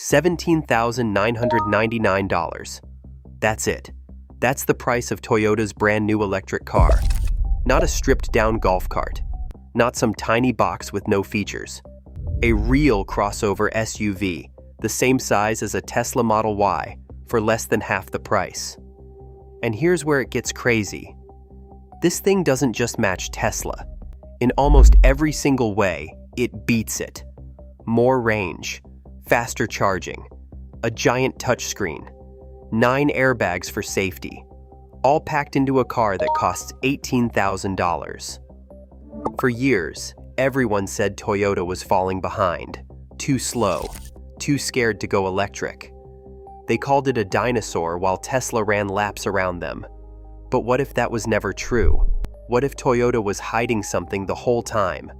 $17,999. That's it. That's the price of Toyota's brand new electric car. Not a stripped-down golf cart. Not some tiny box with no features. A real crossover SUV, the same size as a Tesla Model Y, for less than half the price. And here's where it gets crazy. This thing doesn't just match Tesla. In almost every single way, it beats it. More range, faster charging, a giant touchscreen, 9 airbags for safety, all packed into a car that costs $18,000. For years, everyone said Toyota was falling behind, too slow, too scared to go electric. They called it a dinosaur while Tesla ran laps around them. But what if that was never true? What if Toyota was hiding something the whole time?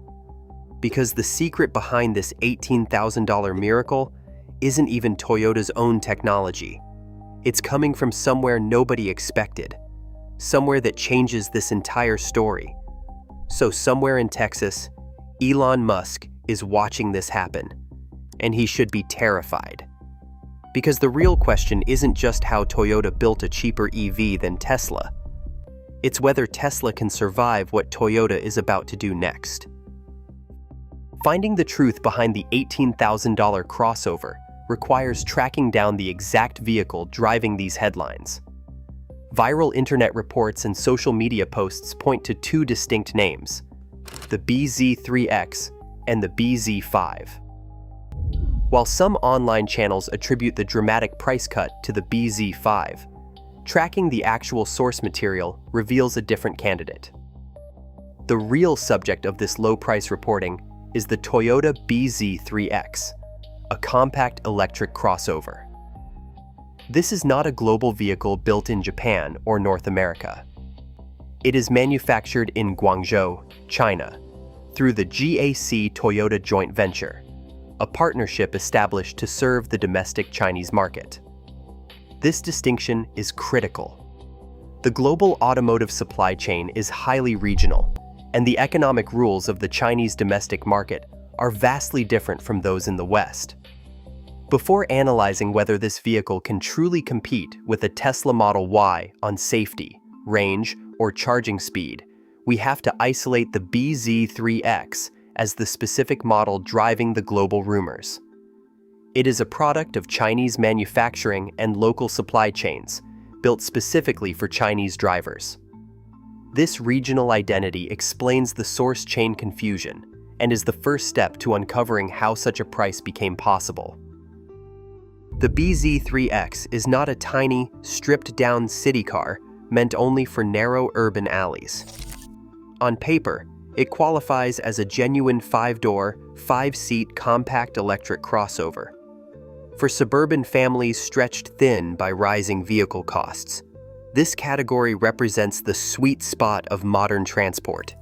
Because the secret behind this $18,000 miracle isn't even Toyota's own technology. It's coming from somewhere nobody expected, somewhere that changes this entire story. So somewhere in Texas, Elon Musk is watching this happen, and he should be terrified. Because the real question isn't just how Toyota built a cheaper EV than Tesla. It's whether Tesla can survive what Toyota is about to do next. Finding the truth behind the $18,000 crossover requires tracking down the exact vehicle driving these headlines. Viral internet reports and social media posts point to two distinct names, the BZ3X and the BZ5. While some online channels attribute the dramatic price cut to the BZ5, tracking the actual source material reveals a different candidate. The real subject of this low-price reporting is the Toyota BZ3X, a compact electric crossover. This is not a global vehicle built in Japan or North America. It is manufactured in Guangzhou, China, through the GAC Toyota joint venture, a partnership established to serve the domestic Chinese market. This distinction is critical. The global automotive supply chain is highly regional, and the economic rules of the Chinese domestic market are vastly different from those in the West. Before analyzing whether this vehicle can truly compete with a Tesla Model Y on safety, range, or charging speed, we have to isolate the BZ3X as the specific model driving the global rumors. It is a product of Chinese manufacturing and local supply chains, built specifically for Chinese drivers. This regional identity explains the source chain confusion and is the first step to uncovering how such a price became possible. The BZ3X is not a tiny, stripped-down city car meant only for narrow urban alleys. On paper, it qualifies as a genuine 5-door, 5-seat compact electric crossover. For suburban families stretched thin by rising vehicle costs, this category represents the sweet spot of modern transport.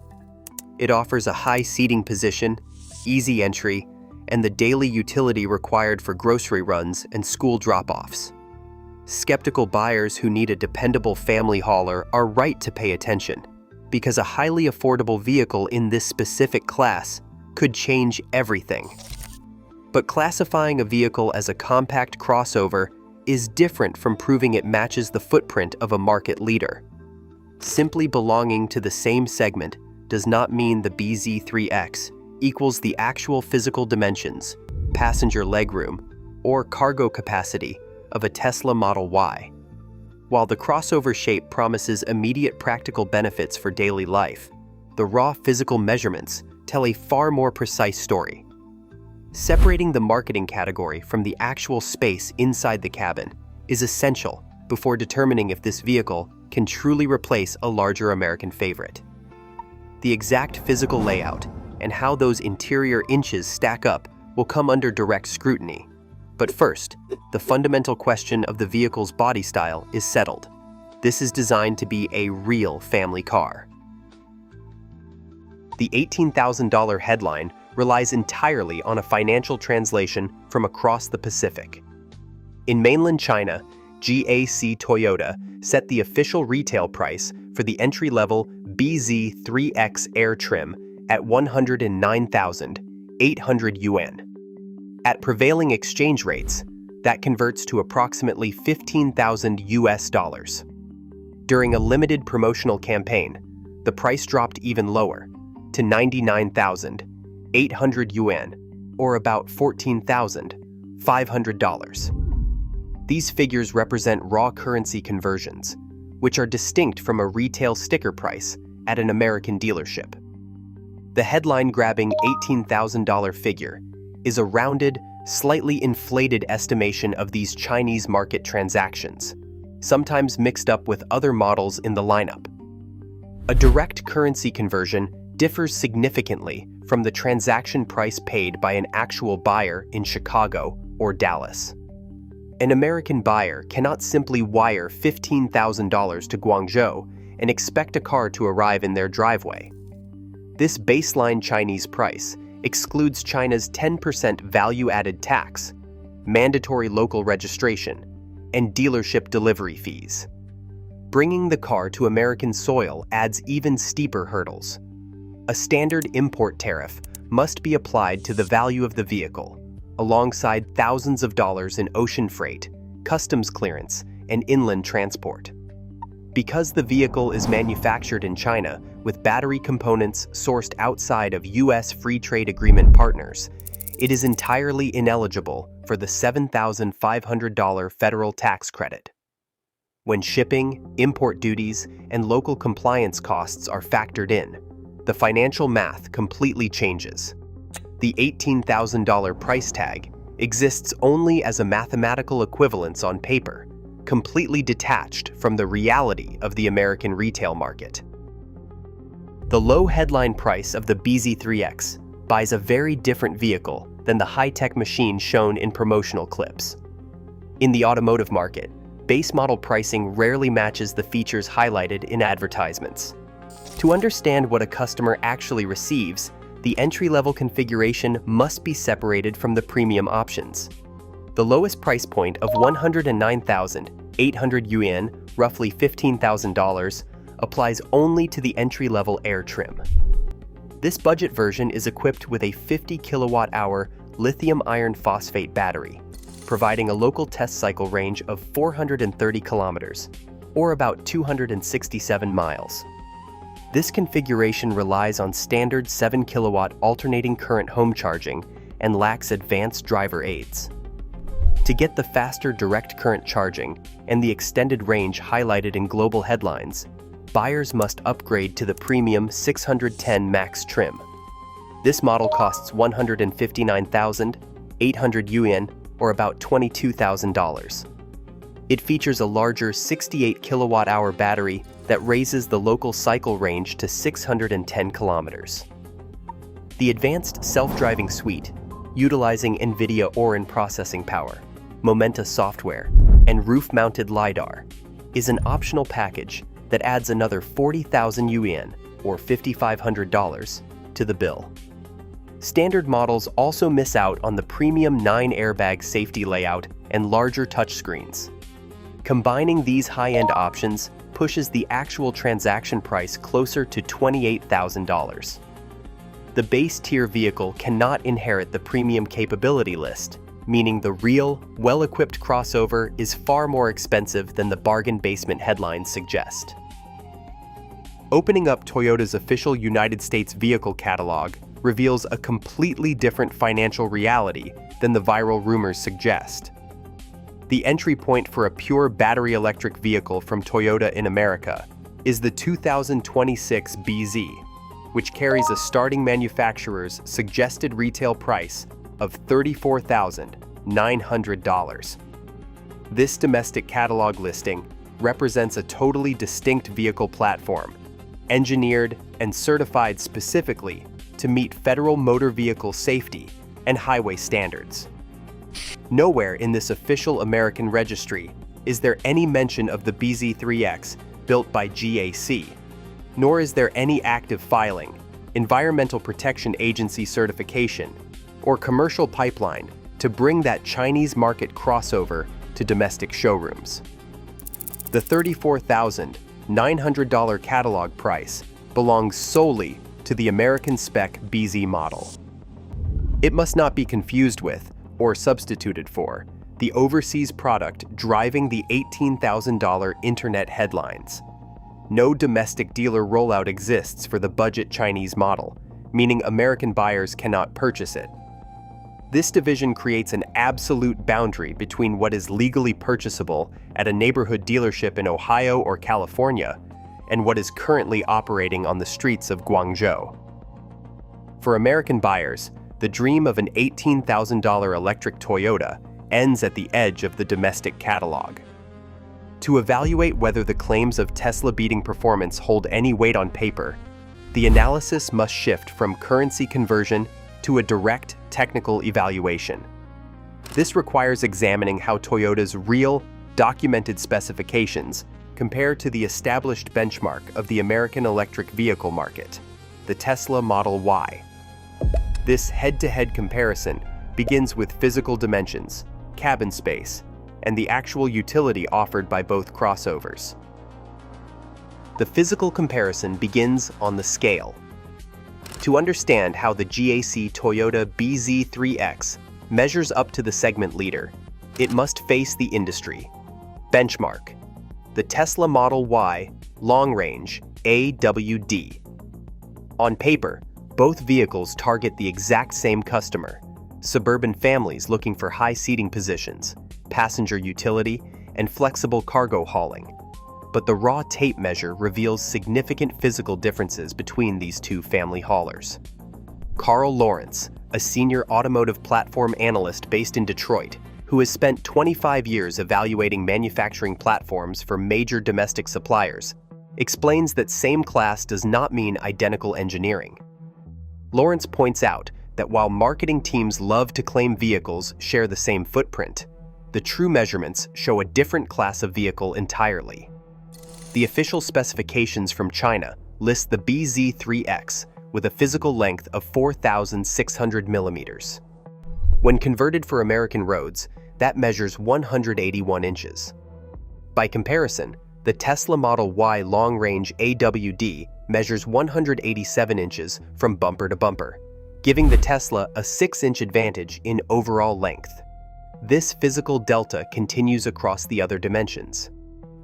It offers a high seating position, easy entry, and the daily utility required for grocery runs and school drop-offs. Skeptical buyers who need a dependable family hauler are right to pay attention, because a highly affordable vehicle in this specific class could change everything. But classifying a vehicle as a compact crossover is different from proving it matches the footprint of a market leader. Simply belonging to the same segment does not mean the BZ3X equals the actual physical dimensions, passenger legroom, or cargo capacity of a Tesla Model Y. While the crossover shape promises immediate practical benefits for daily life, the raw physical measurements tell a far more precise story. Separating the marketing category from the actual space inside the cabin is essential before determining if this vehicle can truly replace a larger American favorite. The exact physical layout and how those interior inches stack up will come under direct scrutiny. But first, the fundamental question of the vehicle's body style is settled. This is designed to be a real family car. The $18,000 headline relies entirely on a financial translation from across the Pacific. In mainland China, GAC Toyota set the official retail price for the entry-level BZ3X Air trim at 109,800 yuan. At prevailing exchange rates, That converts to approximately 15,000 US dollars. During a limited promotional campaign, the price dropped even lower, to 99,800 yuan, or about $14,500. These figures represent raw currency conversions, which are distinct from a retail sticker price at an American dealership. The headline-grabbing $18,000 figure is a rounded, slightly inflated estimation of these Chinese market transactions, sometimes mixed up with other models in the lineup. A direct currency conversion differs significantly from the transaction price paid by an actual buyer in Chicago or Dallas. An American buyer cannot simply wire $15,000 to Guangzhou and expect a car to arrive in their driveway. This baseline Chinese price excludes China's 10% value-added tax, mandatory local registration, and dealership delivery fees. Bringing the car to American soil adds even steeper hurdles. A standard import tariff must be applied to the value of the vehicle, alongside thousands of dollars in ocean freight, customs clearance, and inland transport. Because the vehicle is manufactured in China with battery components sourced outside of U.S. Free Trade Agreement partners, it is entirely ineligible for the $7,500 federal tax credit. When shipping, import duties, and local compliance costs are factored in, the financial math completely changes. The $18,000 price tag exists only as a mathematical equivalence on paper, completely detached from the reality of the American retail market. The low headline price of the BZ3X buys a very different vehicle than the high-tech machine shown in promotional clips. In the automotive market, base model pricing rarely matches the features highlighted in advertisements. To understand what a customer actually receives, the entry-level configuration must be separated from the premium options. The lowest price point of 109,800 yuan, roughly $15,000, applies only to the entry-level Air trim. This budget version is equipped with a 50 kilowatt-hour lithium iron phosphate battery, providing a local test cycle range of 430 kilometers, or about 267 miles. This configuration relies on standard 7 kilowatt alternating current home charging and lacks advanced driver aids. To get the faster direct current charging and the extended range highlighted in global headlines, buyers must upgrade to the premium 610 Max trim. This model costs 159,800 yuan, or about $22,000. It features a larger 68 kilowatt-hour battery that raises the local cycle range to 610 kilometers. The advanced self-driving suite, utilizing NVIDIA Orin processing power, Momenta software, and roof-mounted LiDAR, is an optional package that adds another 40,000 yuan, or $5,500, to the bill. Standard models also miss out on the premium 9-airbag safety layout and larger touchscreens. Combining these high-end options pushes the actual transaction price closer to $28,000. The base tier vehicle cannot inherit the premium capability list, meaning the real, well-equipped crossover is far more expensive than the bargain basement headlines suggest. Opening up Toyota's official United States vehicle catalog reveals a completely different financial reality than the viral rumors suggest. The entry point for a pure battery electric vehicle from Toyota in America is the 2026 BZ, which carries a starting manufacturer's suggested retail price of $34,900. This domestic catalog listing represents a totally distinct vehicle platform, engineered and certified specifically to meet federal motor vehicle safety and highway standards. Nowhere in this official American registry is there any mention of the BZ3X built by GAC, nor is there any active filing, Environmental Protection Agency certification, or commercial pipeline to bring that Chinese market crossover to domestic showrooms. The $34,900 catalog price belongs solely to the American spec BZ model. It must not be confused with, or substituted for, the overseas product driving the $18,000 internet headlines. No domestic dealer rollout exists for the budget Chinese model, meaning American buyers cannot purchase it. This division creates an absolute boundary between what is legally purchasable at a neighborhood dealership in Ohio or California and what is currently operating on the streets of Guangzhou. For American buyers, the dream of an $18,000 electric Toyota ends at the edge of the domestic catalog. To evaluate whether the claims of Tesla-beating performance hold any weight on paper, the analysis must shift from currency conversion to a direct technical evaluation. This requires examining how Toyota's real, documented specifications compare to the established benchmark of the American electric vehicle market, the Tesla Model Y. This head-to-head comparison begins with physical dimensions, cabin space, and the actual utility offered by both crossovers. The physical comparison begins on the scale. To understand how the GAC Toyota BZ3X measures up to the segment leader, it must face the industry. Benchmark: the Tesla Model Y Long Range AWD. On paper, both vehicles target the exact same customer: suburban families looking for high seating positions, passenger utility, and flexible cargo hauling. But the raw tape measure reveals significant physical differences between these two family haulers. Carl Lawrence, a senior automotive platform analyst based in Detroit, who has spent 25 years evaluating manufacturing platforms for major domestic suppliers, explains that same class does not mean identical engineering. Lawrence points out that while marketing teams love to claim vehicles share the same footprint, the true measurements show a different class of vehicle entirely. The official specifications from China list the BZ3X with a physical length of 4,600 millimeters. When converted for American roads, that measures 181 inches. By comparison, the Tesla Model Y Long Range AWD measures 187 inches from bumper to bumper, giving the Tesla a 6-inch advantage in overall length. This physical delta continues across the other dimensions.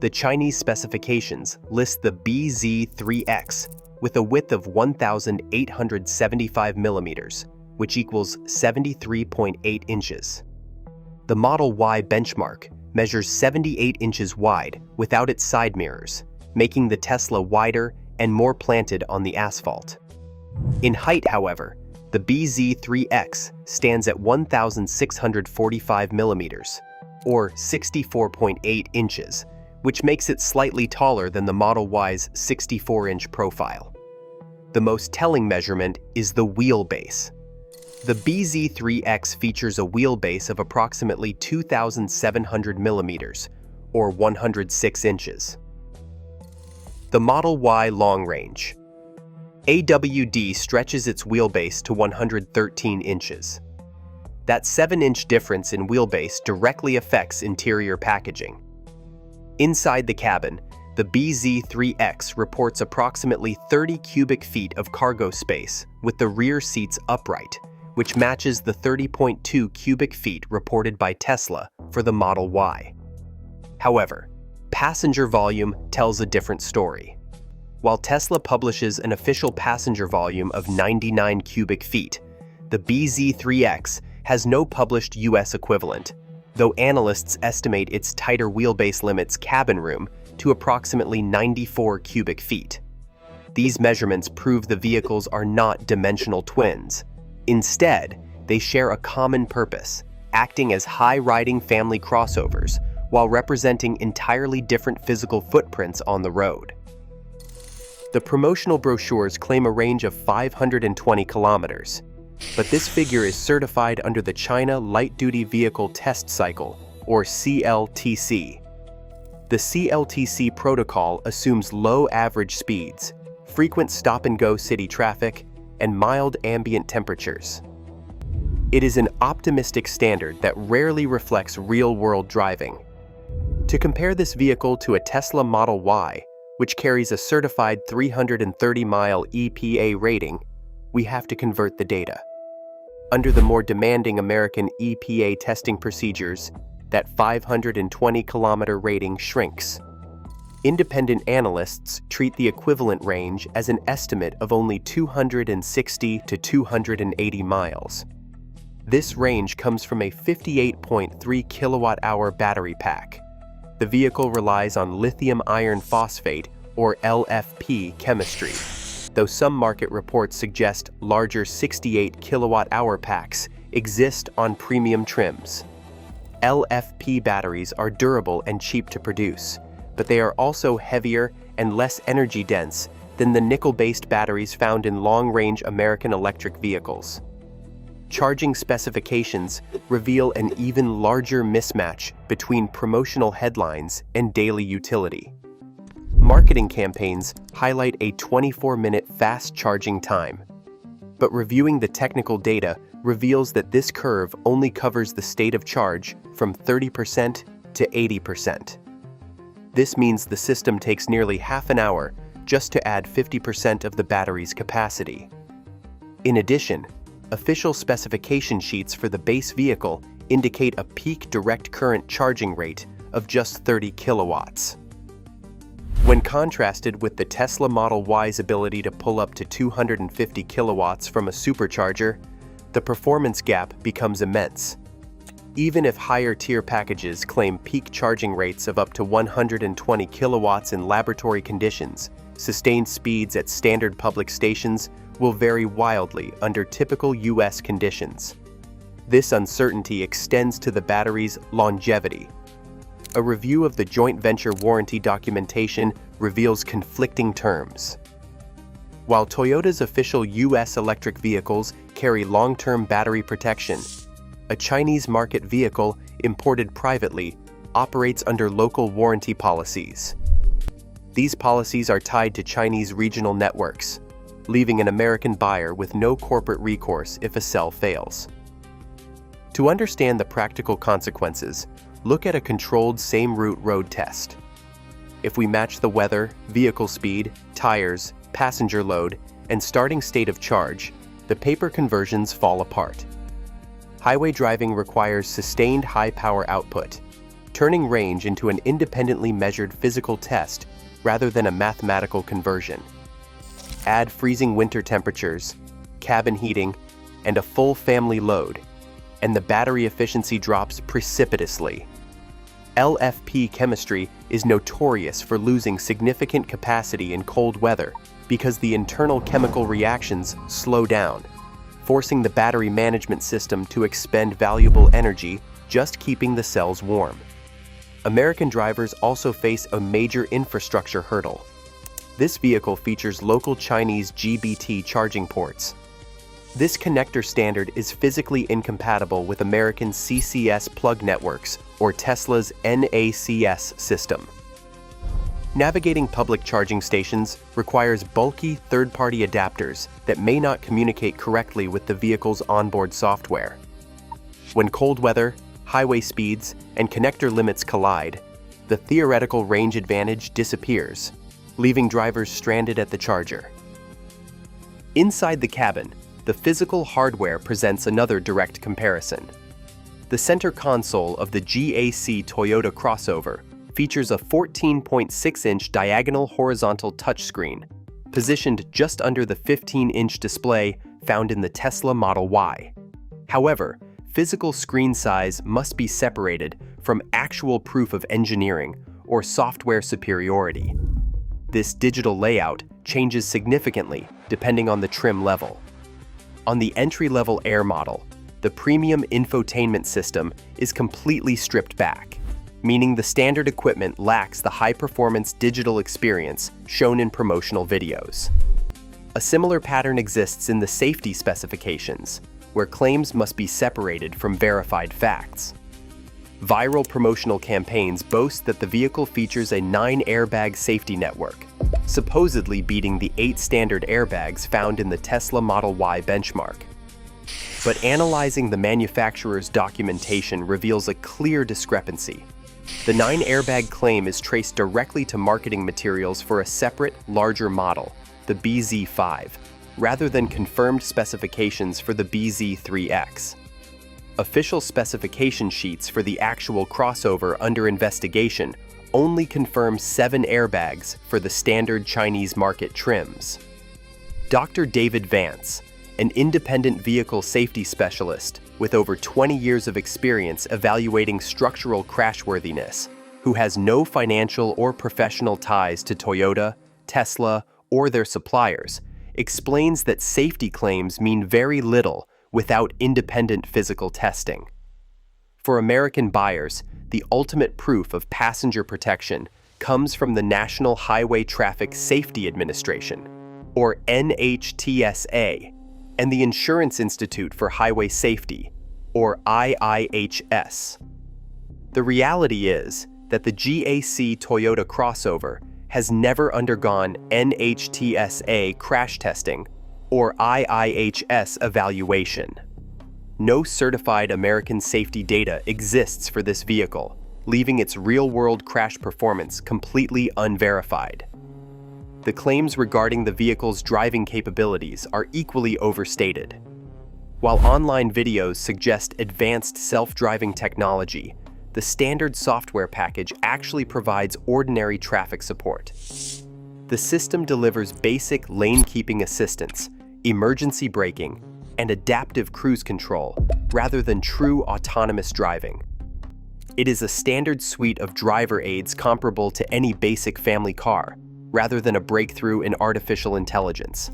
The Chinese specifications list the BZ3X with a width of 1,875 millimeters, which equals 73.8 inches. The Model Y benchmark measures 78 inches wide without its side mirrors, making the Tesla wider and more planted on the asphalt. In height, however, the BZ3X stands at 1,645 millimeters, or 64.8 inches, which makes it slightly taller than the Model Y's 64-inch profile. The most telling measurement is the wheelbase. The BZ3X features a wheelbase of approximately 2,700 millimeters, or 106 inches. The Model Y Long Range AWD stretches its wheelbase to 113 inches. That 7-inch difference in wheelbase directly affects interior packaging. Inside the cabin, the BZ3X reports approximately 30 cubic feet of cargo space with the rear seats upright, which matches the 30.2 cubic feet reported by Tesla for the Model Y. However, passenger volume tells a different story. While Tesla publishes an official passenger volume of 99 cubic feet, the BZ3X has no published US equivalent, though analysts estimate its tighter wheelbase limits cabin room to approximately 94 cubic feet. These measurements prove the vehicles are not dimensional twins. Instead, they share a common purpose, acting as high-riding family crossovers while representing entirely different physical footprints on the road. The promotional brochures claim a range of 520 kilometers, but this figure is certified under the China Light-Duty Vehicle Test Cycle, or CLTC. The CLTC protocol assumes low average speeds, frequent stop-and-go city traffic, and mild ambient temperatures. It is an optimistic standard that rarely reflects real-world driving. To compare this vehicle to a Tesla Model Y, which carries a certified 330-mile EPA rating, we have to convert the data. Under the more demanding American EPA testing procedures, that 520-kilometer rating shrinks. Independent analysts treat the equivalent range as an estimate of only 260 to 280 miles. This range comes from a 58.3 kilowatt-hour battery pack. The vehicle relies on lithium iron phosphate, or LFP, chemistry, though some market reports suggest larger 68 kilowatt-hour packs exist on premium trims. LFP batteries are durable and cheap to produce, but they are also heavier and less energy-dense than the nickel-based batteries found in long-range American electric vehicles. Charging specifications reveal an even larger mismatch between promotional headlines and daily utility. Marketing campaigns highlight a 24-minute fast charging time, but reviewing the technical data reveals that this curve only covers the state of charge from 30% to 80%. This means the system takes nearly half an hour just to add 50% of the battery's capacity. In addition, official specification sheets for the base vehicle indicate a peak direct current charging rate of just 30 kilowatts. When contrasted with the Tesla Model Y's ability to pull up to 250 kilowatts from a supercharger, the performance gap becomes immense. Even if higher-tier packages claim peak charging rates of up to 120 kilowatts in laboratory conditions, sustained speeds at standard public stations will vary wildly under typical U.S. conditions. This uncertainty extends to the battery's longevity. A review of the joint venture warranty documentation reveals conflicting terms. While Toyota's official U.S. electric vehicles carry long-term battery protection, a Chinese market vehicle imported privately operates under local warranty policies. These policies are tied to Chinese regional networks, leaving an American buyer with no corporate recourse if a cell fails. To understand the practical consequences, look at a controlled same-route road test. If we match the weather, vehicle speed, tires, passenger load, and starting state of charge, the paper conversions fall apart. Highway driving requires sustained high-power output, turning range into an independently measured physical test rather than a mathematical conversion. Add freezing winter temperatures, cabin heating, and a full family load, and the battery efficiency drops precipitously. LFP chemistry is notorious for losing significant capacity in cold weather because the internal chemical reactions slow down, forcing the battery management system to expend valuable energy just keeping the cells warm. American drivers also face a major infrastructure hurdle. This vehicle features local Chinese GBT charging ports. This connector standard is physically incompatible with American CCS plug networks or Tesla's NACS system. Navigating public charging stations requires bulky third-party adapters that may not communicate correctly with the vehicle's onboard software. When cold weather, highway speeds, and connector limits collide, the theoretical range advantage disappears, leaving drivers stranded at the charger. Inside the cabin, the physical hardware presents another direct comparison. The center console of the GAC Toyota crossover features a 14.6-inch diagonal horizontal touchscreen, positioned just under the 15-inch display found in the Tesla Model Y. However, physical screen size must be separated from actual proof of engineering or software superiority. This digital layout changes significantly depending on the trim level. On the entry-level Air model, the premium infotainment system is completely stripped back, meaning the standard equipment lacks the high-performance digital experience shown in promotional videos. A similar pattern exists in the safety specifications, where claims must be separated from verified facts. Viral promotional campaigns boast that the vehicle features a 9-airbag safety network, supposedly beating the 8 standard airbags found in the Tesla Model Y benchmark. But analyzing the manufacturer's documentation reveals a clear discrepancy. The 9-airbag claim is traced directly to marketing materials for a separate, larger model, the BZ5, rather than confirmed specifications for the BZ3X. Official specification sheets for the actual crossover under investigation only confirm 7 airbags for the standard Chinese market trims. Dr. David Vance, an independent vehicle safety specialist with over 20 years of experience evaluating structural crashworthiness, who has no financial or professional ties to Toyota, Tesla, or their suppliers, explains that safety claims mean very little without independent physical testing. For American buyers, the ultimate proof of passenger protection comes from the National Highway Traffic Safety Administration, or NHTSA, and the Insurance Institute for Highway Safety, or IIHS. The reality is that the GAC Toyota crossover has never undergone NHTSA crash testing or IIHS evaluation. No certified American safety data exists for this vehicle, leaving its real-world crash performance completely unverified. The claims regarding the vehicle's driving capabilities are equally overstated. While online videos suggest advanced self-driving technology, the standard software package actually provides ordinary traffic support. The system delivers basic lane-keeping assistance, emergency braking, and adaptive cruise control, rather than true autonomous driving. It is a standard suite of driver aids comparable to any basic family car, rather than a breakthrough in artificial intelligence.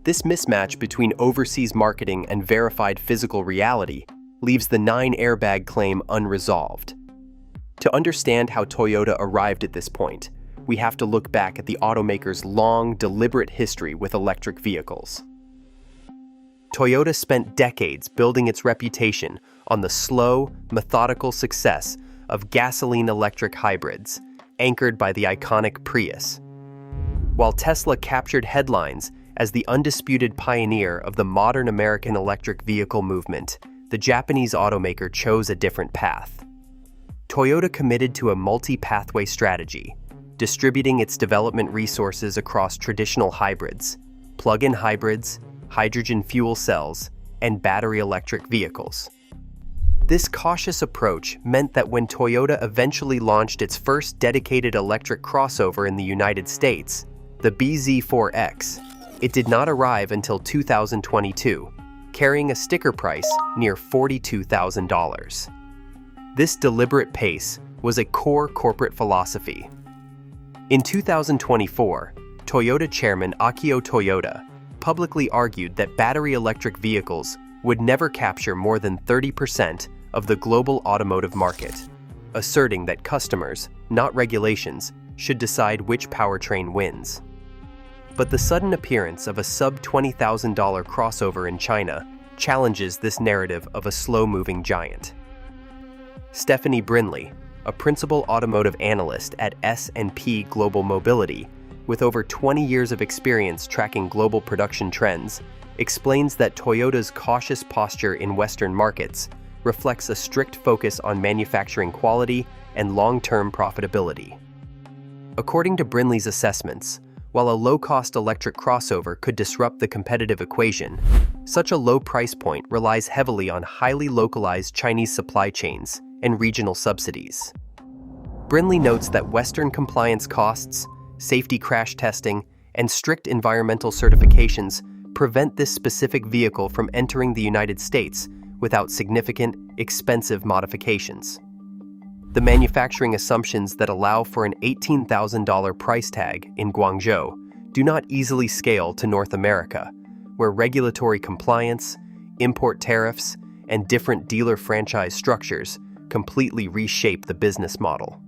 This mismatch between overseas marketing and verified physical reality leaves the 9-airbag claim unresolved. To understand how Toyota arrived at this point, we have to look back at the automaker's long, deliberate history with electric vehicles. Toyota spent decades building its reputation on the slow, methodical success of gasoline-electric hybrids, anchored by the iconic Prius. While Tesla captured headlines as the undisputed pioneer of the modern American electric vehicle movement, the Japanese automaker chose a different path. Toyota committed to a multi-pathway strategy, distributing its development resources across traditional hybrids, plug-in hybrids, hydrogen fuel cells, and battery electric vehicles. This cautious approach meant that when Toyota eventually launched its first dedicated electric crossover in the United States, the BZ4X, it did not arrive until 2022, carrying a sticker price near $42,000. This deliberate pace was a core corporate philosophy. In 2024, Toyota chairman Akio Toyoda publicly argued that battery electric vehicles would never capture more than 30% of the global automotive market, asserting that customers, not regulations, should decide which powertrain wins. But the sudden appearance of a sub-$20,000 crossover in China challenges this narrative of a slow-moving giant. Stephanie Brinley, a principal automotive analyst at S&P Global Mobility, with over 20 years of experience tracking global production trends, explains that Toyota's cautious posture in Western markets reflects a strict focus on manufacturing quality and long-term profitability. According to Brinley's assessments, while a low-cost electric crossover could disrupt the competitive equation, such a low price point relies heavily on highly localized Chinese supply chains and regional subsidies. Brinley notes that Western compliance costs, safety crash testing, and strict environmental certifications prevent this specific vehicle from entering the United States without significant, expensive modifications. The manufacturing assumptions that allow for an $18,000 price tag in Guangzhou do not easily scale to North America, where regulatory compliance, import tariffs, and different dealer franchise structures completely reshape the business model.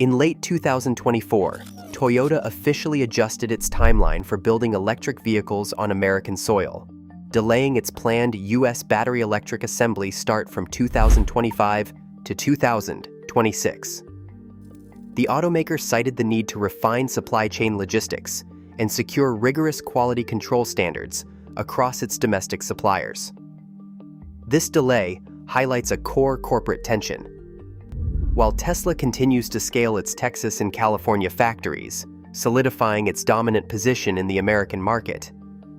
In late 2024, Toyota officially adjusted its timeline for building electric vehicles on American soil, delaying its planned U.S. battery electric assembly start from 2025 to 2026. The automaker cited the need to refine supply chain logistics and secure rigorous quality control standards across its domestic suppliers. This delay highlights a core corporate tension. While Tesla continues to scale its Texas and California factories, solidifying its dominant position in the American market,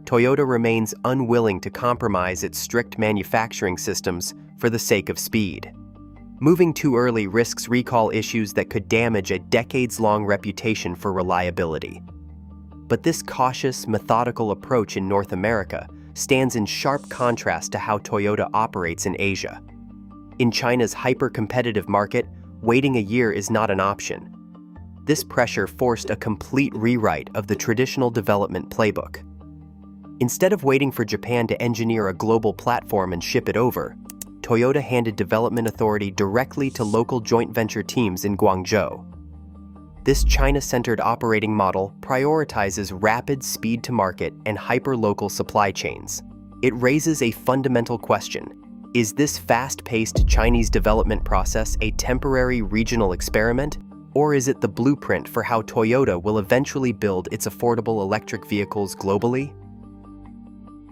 Toyota remains unwilling to compromise its strict manufacturing systems for the sake of speed. Moving too early risks recall issues that could damage a decades-long reputation for reliability. But this cautious, methodical approach in North America stands in sharp contrast to how Toyota operates in Asia. In China's hyper-competitive market, waiting a year is not an option. This pressure forced a complete rewrite of the traditional development playbook. Instead of waiting for Japan to engineer a global platform and ship it over, Toyota handed development authority directly to local joint venture teams in Guangzhou. This China-centered operating model prioritizes rapid speed to market and hyper-local supply chains. It raises a fundamental question. Is this fast-paced Chinese development process a temporary regional experiment, or is it the blueprint for how Toyota will eventually build its affordable electric vehicles globally?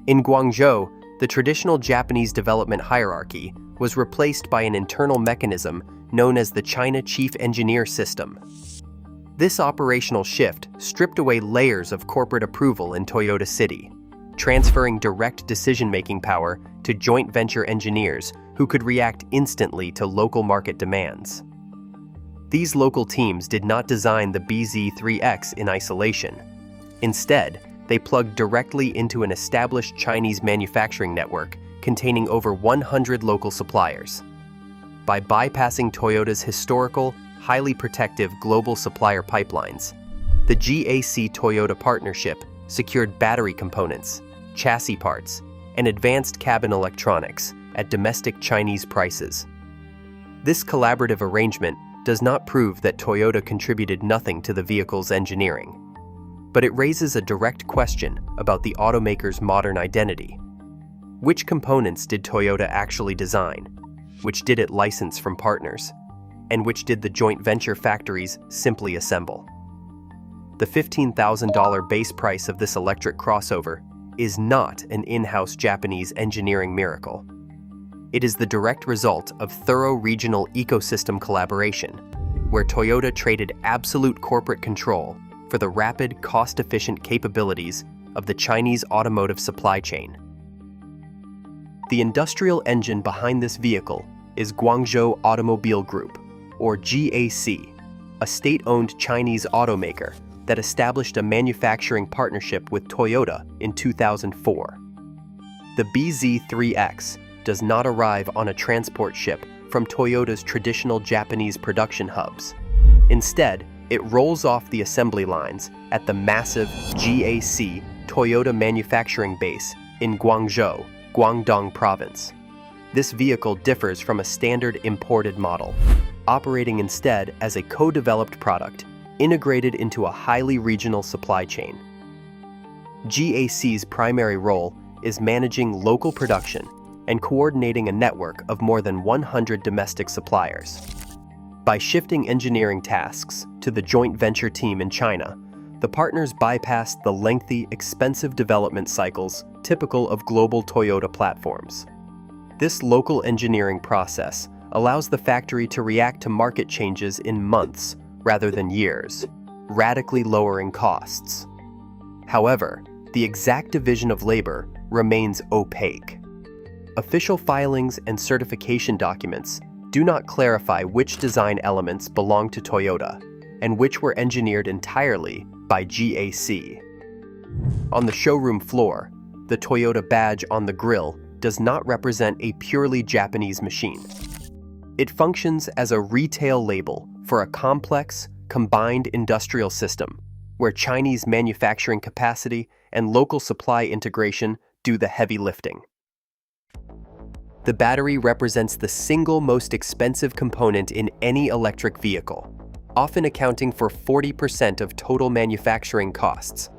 In Guangzhou, the traditional Japanese development hierarchy was replaced by an internal mechanism known as the China Chief Engineer System. This operational shift stripped away layers of corporate approval in Toyota City, transferring direct decision-making power to joint venture engineers who could react instantly to local market demands. These local teams did not design the BZ3X in isolation. Instead, they plugged directly into an established Chinese manufacturing network containing over 100 local suppliers. By bypassing Toyota's historical, highly protective global supplier pipelines, the GAC-Toyota partnership secured battery components, chassis parts, and advanced cabin electronics at domestic Chinese prices. This collaborative arrangement does not prove that Toyota contributed nothing to the vehicle's engineering, but it raises a direct question about the automaker's modern identity. Which components did Toyota actually design? Which did it license from partners? And which did the joint venture factories simply assemble? The $15,000 base price of this electric crossover is not an in-house Japanese engineering miracle. It is the direct result of thorough regional ecosystem collaboration, where Toyota traded absolute corporate control for the rapid, cost-efficient capabilities of the Chinese automotive supply chain. The industrial engine behind this vehicle is Guangzhou Automobile Group, or GAC, a state-owned Chinese automaker that established a manufacturing partnership with Toyota in 2004. The BZ3X does not arrive on a transport ship from Toyota's traditional Japanese production hubs. Instead, it rolls off the assembly lines at the massive GAC Toyota manufacturing base in Guangzhou, Guangdong Province. This vehicle differs from a standard imported model, operating instead as a co-developed product integrated into a highly regional supply chain. GAC's primary role is managing local production and coordinating a network of more than 100 domestic suppliers. By shifting engineering tasks to the joint venture team in China, the partners bypassed the lengthy, expensive development cycles typical of global Toyota platforms. This local engineering process allows the factory to react to market changes in months rather than years, radically lowering costs. However, the exact division of labor remains opaque. Official filings and certification documents do not clarify which design elements belong to Toyota and which were engineered entirely by GAC. On the showroom floor, the Toyota badge on the grille does not represent a purely Japanese machine. It functions as a retail label for a complex, combined industrial system where Chinese manufacturing capacity and local supply integration do the heavy lifting. The battery represents the single most expensive component in any electric vehicle, often accounting for 40% of total manufacturing costs.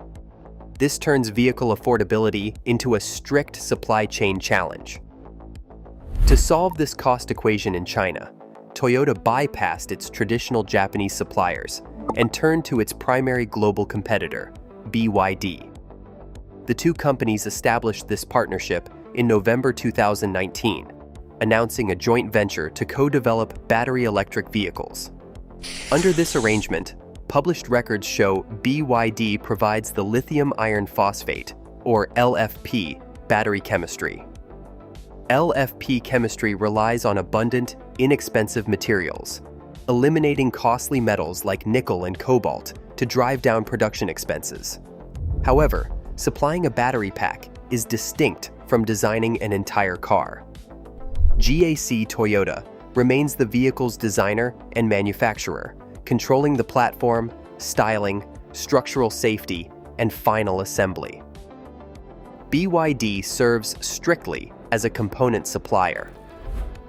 This turns vehicle affordability into a strict supply chain challenge. To solve this cost equation in China, Toyota bypassed its traditional Japanese suppliers and turned to its primary global competitor, BYD. The two companies established this partnership in November 2019, announcing a joint venture to co-develop battery electric vehicles. Under this arrangement, published records show BYD provides the lithium iron phosphate, or LFP, battery chemistry. LFP chemistry relies on abundant, inexpensive materials, eliminating costly metals like nickel and cobalt to drive down production expenses. However, supplying a battery pack is distinct from designing an entire car. GAC Toyota remains the vehicle's designer and manufacturer, controlling the platform, styling, structural safety, and final assembly. BYD serves strictly as a component supplier.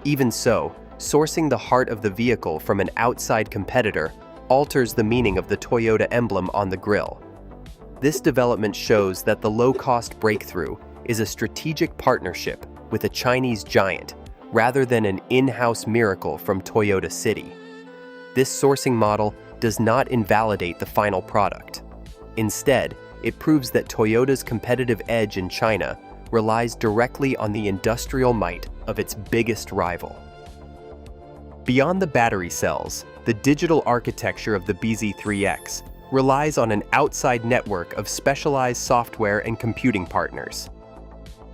Even so, sourcing the heart of the vehicle from an outside competitor alters the meaning of the Toyota emblem on the grille. This development shows that the low-cost breakthrough is a strategic partnership with a Chinese giant rather than an in-house miracle from Toyota City. This sourcing model does not invalidate the final product. Instead, it proves that Toyota's competitive edge in China relies directly on the industrial might of its biggest rival. Beyond the battery cells, the digital architecture of the bZ3X relies on an outside network of specialized software and computing partners.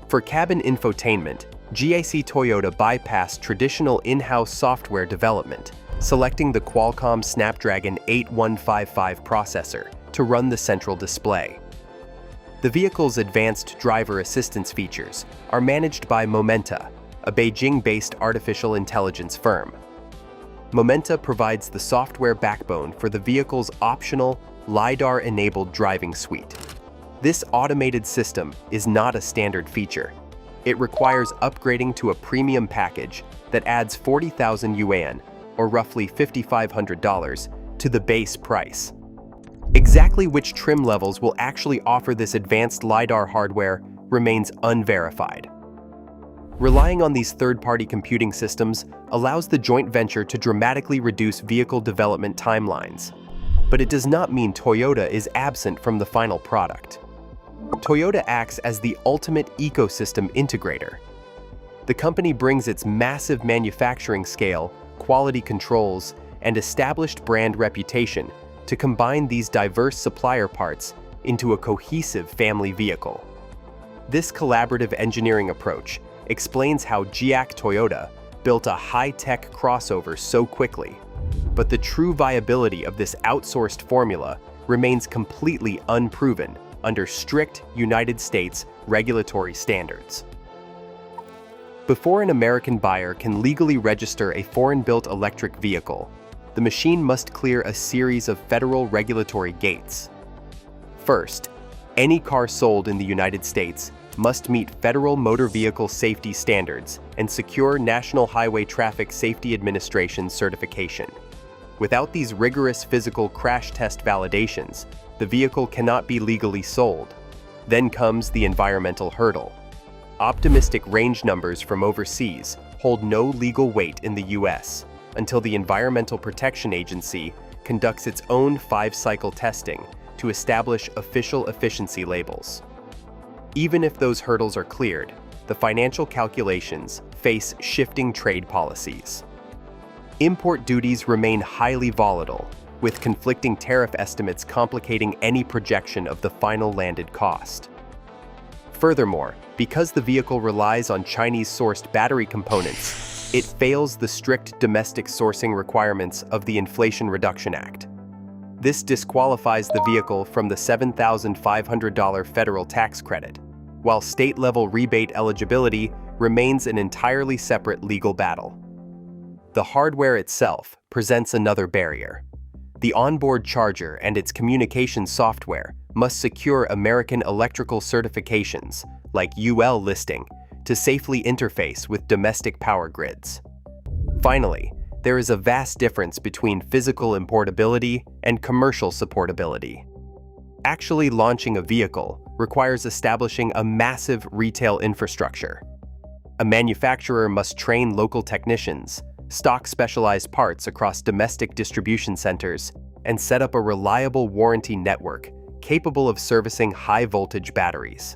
For cabin infotainment, GAC Toyota bypassed traditional in-house software development, selecting the Qualcomm Snapdragon 8155 processor to run the central display. The vehicle's advanced driver assistance features are managed by Momenta, a Beijing-based artificial intelligence firm. Momenta provides the software backbone for the vehicle's optional LiDAR-enabled driving suite. This automated system is not a standard feature. It requires upgrading to a premium package that adds 40,000 yuan, or roughly $5,500, to the base price. Exactly which trim levels will actually offer this advanced LiDAR hardware remains unverified. Relying on these third-party computing systems allows the joint venture to dramatically reduce vehicle development timelines. But it does not mean Toyota is absent from the final product. Toyota acts as the ultimate ecosystem integrator. The company brings its massive manufacturing scale, quality controls, and established brand reputation to combine these diverse supplier parts into a cohesive family vehicle. This collaborative engineering approach explains how GAC Toyota built a high-tech crossover so quickly, but the true viability of this outsourced formula remains completely unproven under strict United States regulatory standards. Before an American buyer can legally register a foreign-built electric vehicle, the machine must clear a series of federal regulatory gates. First, any car sold in the United States must meet federal motor vehicle safety standards and secure National Highway Traffic Safety Administration certification. Without these rigorous physical crash test validations, the vehicle cannot be legally sold. Then comes the environmental hurdle. Optimistic range numbers from overseas hold no legal weight in the US until the Environmental Protection Agency conducts its own 5-cycle testing to establish official efficiency labels. Even if those hurdles are cleared, the financial calculations face shifting trade policies. Import duties remain highly volatile, with conflicting tariff estimates complicating any projection of the final landed cost. Furthermore, because the vehicle relies on Chinese-sourced battery components, it fails the strict domestic sourcing requirements of the Inflation Reduction Act. This disqualifies the vehicle from the $7,500 federal tax credit, while state-level rebate eligibility remains an entirely separate legal battle. The hardware itself presents another barrier. The onboard charger and its communication software must secure American electrical certifications, like UL listing, to safely interface with domestic power grids. Finally, there is a vast difference between physical importability and commercial supportability. Actually launching a vehicle requires establishing a massive retail infrastructure. A manufacturer must train local technicians, stock specialized parts across domestic distribution centers, and set up a reliable warranty network capable of servicing high-voltage batteries.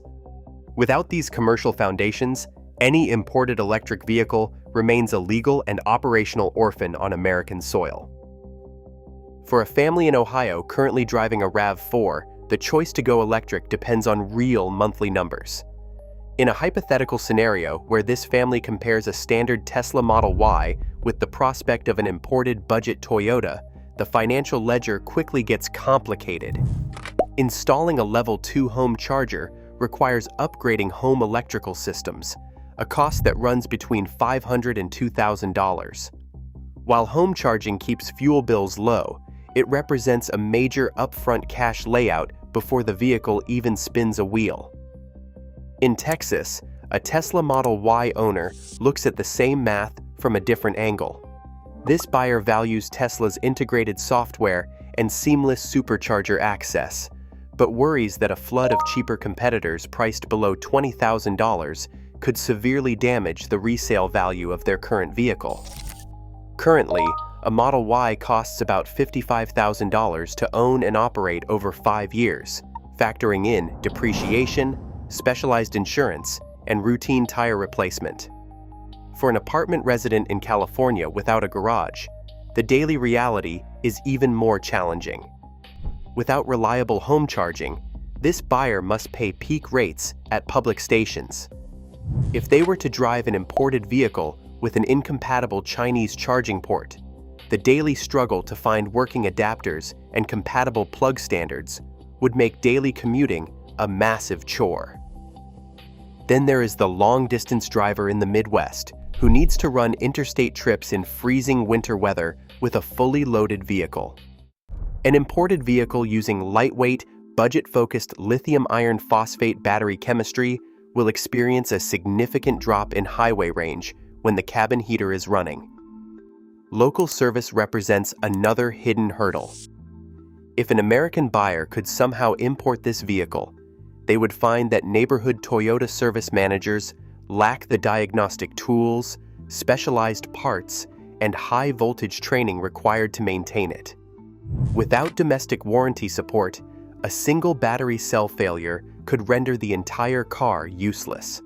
Without these commercial foundations, any imported electric vehicle remains a legal and operational orphan on American soil. For a family in Ohio currently driving a RAV4, the choice to go electric depends on real monthly numbers. In a hypothetical scenario where this family compares a standard Tesla Model Y with the prospect of an imported budget Toyota, the financial ledger quickly gets complicated. Installing a Level 2 home charger requires upgrading home electrical systems, a cost that runs between $500 and $2,000. While home charging keeps fuel bills low, it represents a major upfront cash layout before the vehicle even spins a wheel. In Texas, a Tesla Model Y owner looks at the same math from a different angle. This buyer values Tesla's integrated software and seamless supercharger access, but worries that a flood of cheaper competitors priced below $20,000 could severely damage the resale value of their current vehicle. Currently, a Model Y costs about $55,000 to own and operate over 5 years, factoring in depreciation, specialized insurance, and routine tire replacement. For an apartment resident in California without a garage, the daily reality is even more challenging. Without reliable home charging, this buyer must pay peak rates at public stations. If they were to drive an imported vehicle with an incompatible Chinese charging port, the daily struggle to find working adapters and compatible plug standards would make daily commuting a massive chore. Then there is the long-distance driver in the Midwest who needs to run interstate trips in freezing winter weather with a fully loaded vehicle. An imported vehicle using lightweight, budget-focused lithium iron phosphate battery chemistry will experience a significant drop in highway range when the cabin heater is running. Local service represents another hidden hurdle. If an American buyer could somehow import this vehicle, they would find that neighborhood Toyota service managers lack the diagnostic tools, specialized parts, and high-voltage training required to maintain it. Without domestic warranty support, a single battery cell failure could render the entire car useless.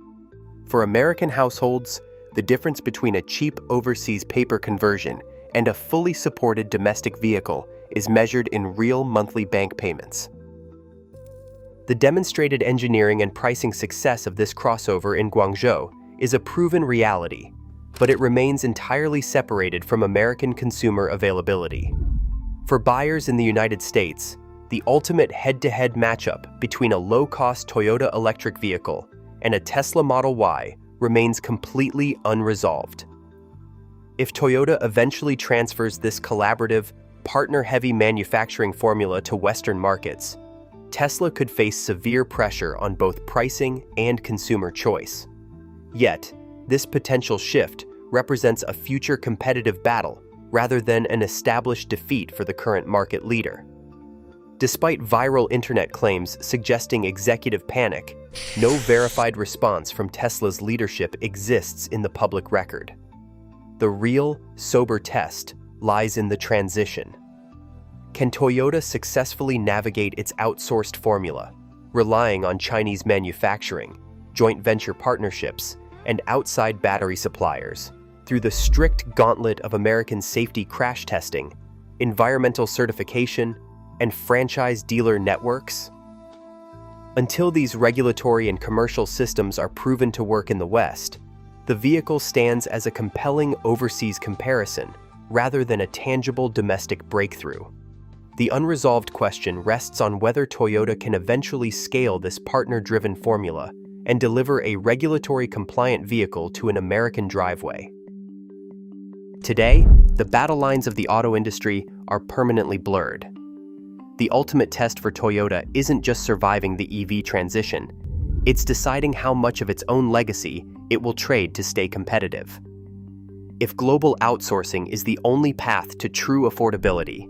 For American households, the difference between a cheap overseas paper conversion and a fully supported domestic vehicle is measured in real monthly bank payments. The demonstrated engineering and pricing success of this crossover in Guangzhou is a proven reality, but it remains entirely separated from American consumer availability. For buyers in the United States, the ultimate head-to-head matchup between a low-cost Toyota electric vehicle and a Tesla Model Y remains completely unresolved. If Toyota eventually transfers this collaborative, partner-heavy manufacturing formula to Western markets, Tesla could face severe pressure on both pricing and consumer choice. Yet, this potential shift represents a future competitive battle rather than an established defeat for the current market leader. Despite viral internet claims suggesting executive panic, no verified response from Tesla's leadership exists in the public record. The real, sober test lies in the transition. Can Toyota successfully navigate its outsourced formula, relying on Chinese manufacturing, joint venture partnerships, and outside battery suppliers, through the strict gauntlet of American safety crash testing, environmental certification, and franchise dealer networks? Until these regulatory and commercial systems are proven to work in the West, the vehicle stands as a compelling overseas comparison rather than a tangible domestic breakthrough. The unresolved question rests on whether Toyota can eventually scale this partner-driven formula and deliver a regulatory-compliant vehicle to an American driveway. Today, the battle lines of the auto industry are permanently blurred. The ultimate test for Toyota isn't just surviving the EV transition, it's deciding how much of its own legacy it will trade to stay competitive. If global outsourcing is the only path to true affordability,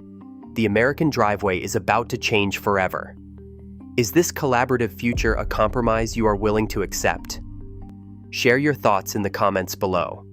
the American driveway is about to change forever. Is this collaborative future a compromise you are willing to accept? Share your thoughts in the comments below.